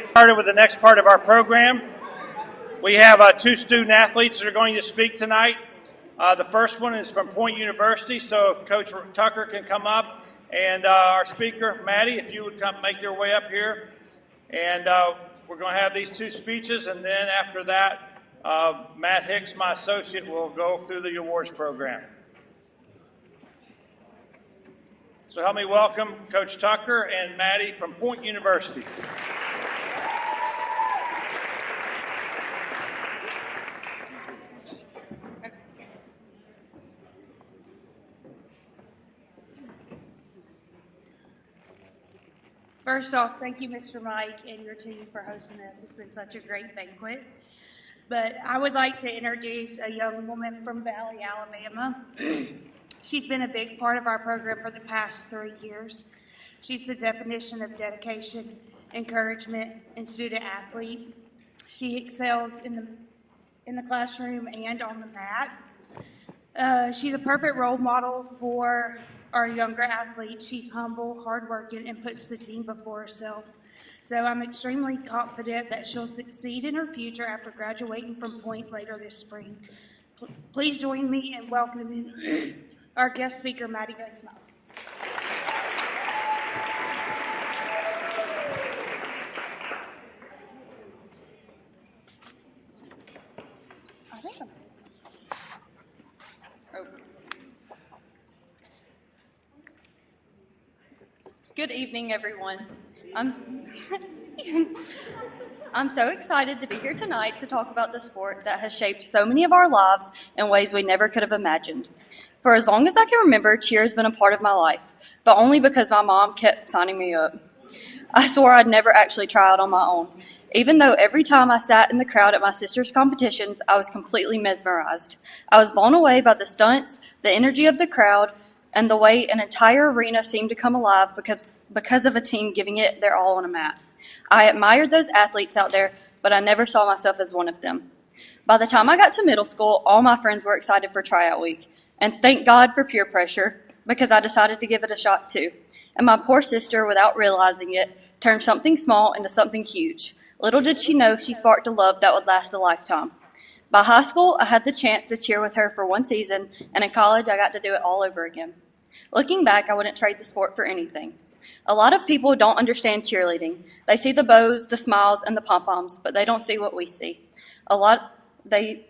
Started with the next part of our program. We have two student athletes that are going to speak tonight. The first one is from Point University, so if Coach Tucker can come up, and our speaker, Maddie, if you would come make your way up here. And we're going to have these two speeches, and then after that, Matt Hicks, my associate, will go through the awards program. So help me welcome Coach Tucker and Maddie from Point University. First off, thank you, Mr. Mike, and your team for hosting this. It's been such a great banquet. But I would like to introduce a young woman from Valley, Alabama. She's been a big part of our program for the past 3 years. She's the definition of dedication, encouragement, and student athlete. She excels in the classroom and on the mat. She's a perfect role model for our younger athletes. She's humble, hardworking, and puts the team before herself. So I'm extremely confident that she'll succeed in her future after graduating from Point later this spring. Please join me in welcoming our guest speaker, Maddie Miles. Good evening, everyone. I'm so excited to be here tonight to talk about the sport that has shaped so many of our lives in ways we never could have imagined. For as long as I can remember, cheer has been a part of my life, but only because my mom kept signing me up. I swore I'd never actually try out on my own, even though every time I sat in the crowd at my sister's competitions, I was completely mesmerized. I was blown away by the stunts, the energy of the crowd, and the way an entire arena seemed to come alive because of a team giving it their all on a mat. I admired those athletes out there, but I never saw myself as one of them. By the time I got to middle school, all my friends were excited for tryout week, and thank God for peer pressure, because I decided to give it a shot too. And my poor sister, without realizing it, turned something small into something huge. Little did she know she sparked a love that would last a lifetime. By high school, I had the chance to cheer with her for one season, and in college, I got to do it all over again. Looking back, I wouldn't trade the sport for anything. A lot of people don't understand cheerleading. They see the bows, the smiles, and the pom-poms, but they don't see what we see. They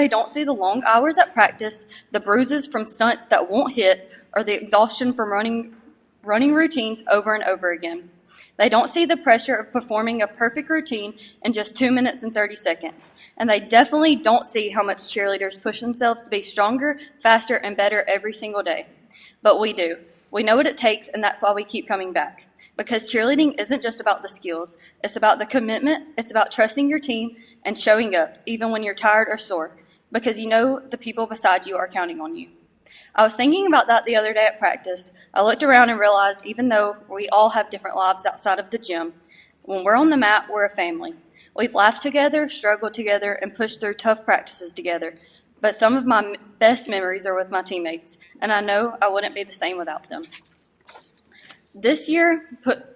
don't see the long hours at practice, the bruises from stunts that won't hit, or the exhaustion from running routines over and over again. They don't see the pressure of performing a perfect routine in just 2 minutes and 30 seconds. And they definitely don't see how much cheerleaders push themselves to be stronger, faster, and better every single day. But we do. We know what it takes, and that's why we keep coming back. Because cheerleading isn't just about the skills. It's about the commitment. It's about trusting your team and showing up, even when you're tired or sore, because you know the people beside you are counting on you. I was thinking about that the other day at practice. I looked around and realized even though we all have different lives outside of the gym, when we're on the mat, we're a family. We've laughed together, struggled together, and pushed through tough practices together. But some of my best memories are with my teammates, and I know I wouldn't be the same without them. This year,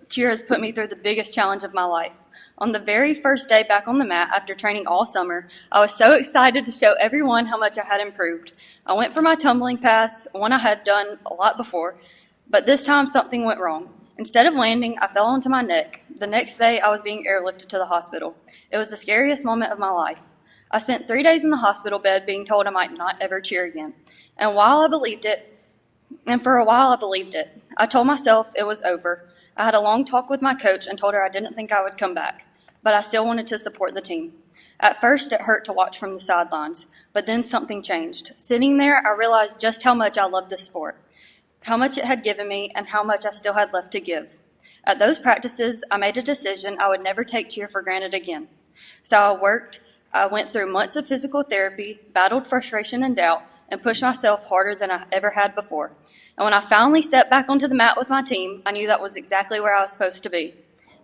cheer has put me through the biggest challenge of my life. On the very first day back on the mat after training all summer, I was so excited to show everyone how much I had improved. I went for my tumbling pass, one I had done a lot before, but this time something went wrong. Instead of landing, I fell onto my neck. The next day, I was being airlifted to the hospital. It was the scariest moment of my life. I spent 3 days in the hospital bed being told I might not ever cheer again. And for a while I believed it. I told myself it was over. I had a long talk with my coach and told her I didn't think I would come back, but I still wanted to support the team. At first, it hurt to watch from the sidelines, but then something changed. Sitting there, I realized just how much I loved this sport, how much it had given me, and how much I still had left to give. At those practices, I made a decision I would never take cheer for granted again. So I went through months of physical therapy, battled frustration and doubt, and pushed myself harder than I ever had before. And when I finally stepped back onto the mat with my team, I knew that was exactly where I was supposed to be.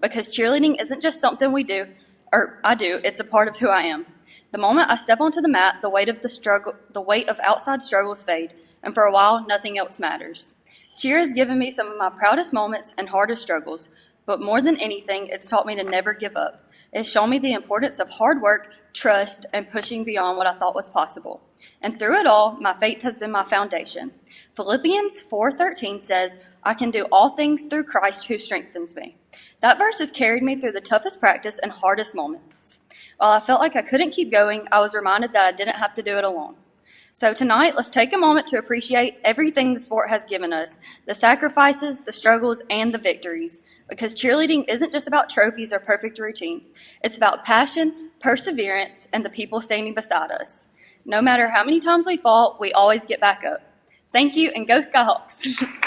Because cheerleading isn't just something we do, or I do, it's a part of who I am. The moment I step onto the mat, the weight of outside struggles fade, and for a while, nothing else matters. Cheer has given me some of my proudest moments and hardest struggles, But more than anything, it's taught me to never give up. It's shown me the importance of hard work, trust, and pushing beyond what I thought was possible. And through it all, my faith has been my foundation. Philippians 4:13 says, I can do all things through Christ who strengthens me. That verse has carried me through the toughest practice and hardest moments. While I felt like I couldn't keep going, I was reminded that I didn't have to do it alone. So tonight, let's take a moment to appreciate everything the sport has given us, the sacrifices, the struggles, and the victories. Because cheerleading isn't just about trophies or perfect routines. It's about passion, perseverance, and the people standing beside us. No matter how many times we fall, we always get back up. Thank you, and go Skyhawks!